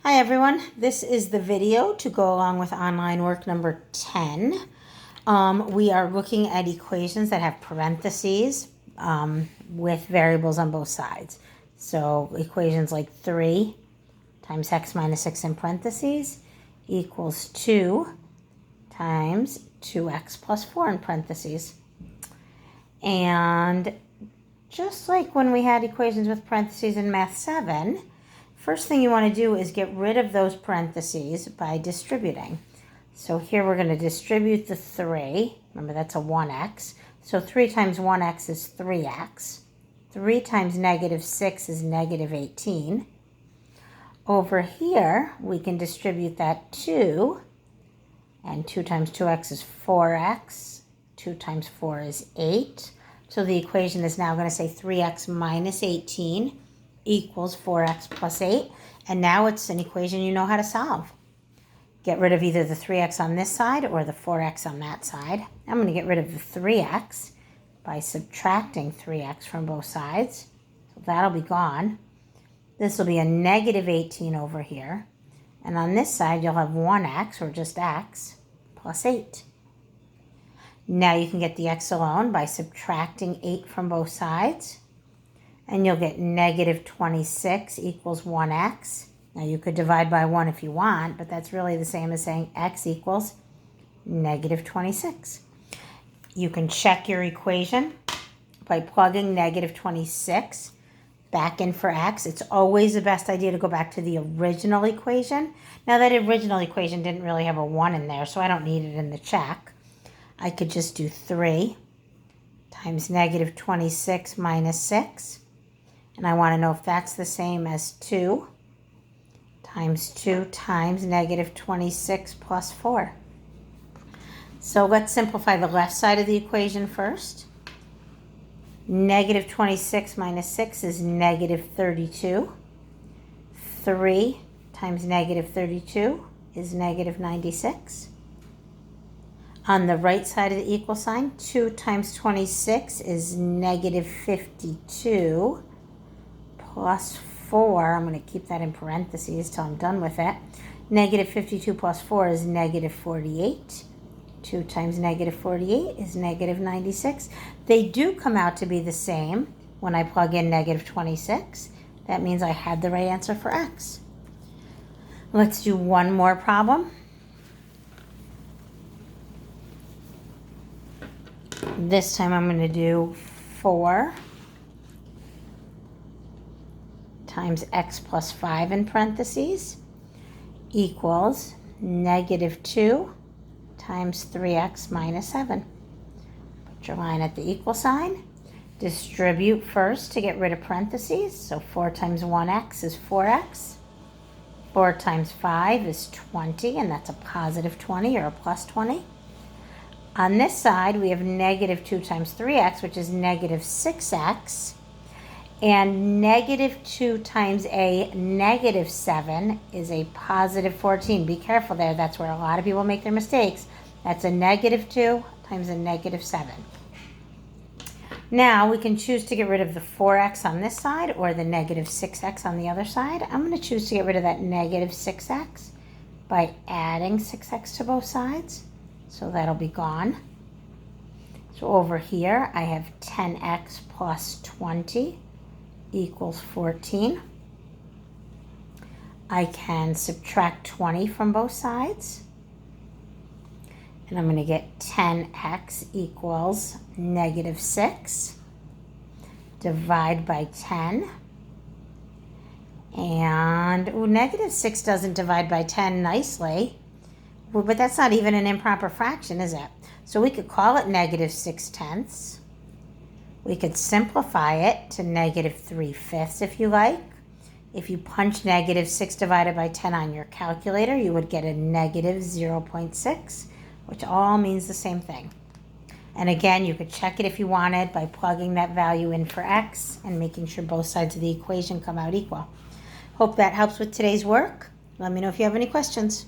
Hi everyone, this is the video to go along with online work number 10. We are looking at equations that have parentheses with variables on both sides. So equations like 3 times x minus 6 in parentheses equals 2 times 2x plus 4 in parentheses. And just like when we had equations with parentheses in Math 7, first thing you want to do is get rid of those parentheses by distributing. So here we're going to distribute the 3. Remember, that's a 1x. So 3 times 1x is 3x. 3 times negative 6 is negative 18. Over here, we can distribute that 2. And 2 times 2x is 4x. 2 times 4 is 8. So the equation is now going to say 3x minus 18 equals 4x plus 8. And now it's an equation you know how to solve. Get rid of either the 3x on this side or the 4x on that side. I'm going to get rid of the 3x by subtracting 3x from both sides. So that'll be gone. This will be a negative 18 over here. And on this side, you'll have 1x, or just x, plus 8. Now you can get the x alone by subtracting 8 from both sides. And you'll get negative 26 equals 1x. Now you could divide by 1 if you want, but that's really the same as saying x equals negative 26. You can check your equation by plugging negative 26 back in for x. It's always the best idea to go back to the original equation. Now that original equation didn't really have a 1 in there, so I don't need it in the check. I could just do 3 times negative 26 minus 6. And I want to know if that's the same as 2 times 2 times negative 26 plus 4. So let's simplify the left side of the equation first. Negative 26 minus 6 is negative 32. 3 times negative 32 is negative 96. On the right side of the equal sign, 2 times 26 is negative 52. Plus 4, I'm going to keep that in parentheses till I'm done with it. Negative 52 plus 4 is negative 48. 2 times negative 48 is negative 96. They do come out to be the same when I plug in negative 26. That means I had the right answer for x. Let's do one more problem. This time I'm going to do 4 times x plus 5 in parentheses equals negative 2 times 3x minus 7. Put your line at the equal sign. Distribute first to get rid of parentheses. So 4 times 1x is 4x. 4 times 5 is 20, and that's a positive 20 or a plus 20. On this side, we have negative 2 times 3x, which is negative 6x. And negative 2 times a negative 7 is a positive 14. Be careful there. That's where a lot of people make their mistakes. That's a negative 2 times a negative 7. Now we can choose to get rid of the 4x on this side or the negative 6x on the other side. I'm going to choose to get rid of that negative 6x by adding 6x to both sides. So that'll be gone. So over here I have 10x plus 20 equals 14. I can subtract 20 from both sides. And I'm going to get 10x equals negative 6. Divide by 10. And negative 6 doesn't divide by 10 nicely. But that's not even an improper fraction, is it? So we could call it negative 6/10. We could simplify it to negative 3/5 if you like. If you punch negative 6 divided by 10 on your calculator, you would get a negative 0.6, which all means the same thing. And again, you could check it if you wanted by plugging that value in for x and making sure both sides of the equation come out equal. Hope that helps with today's work. Let me know if you have any questions.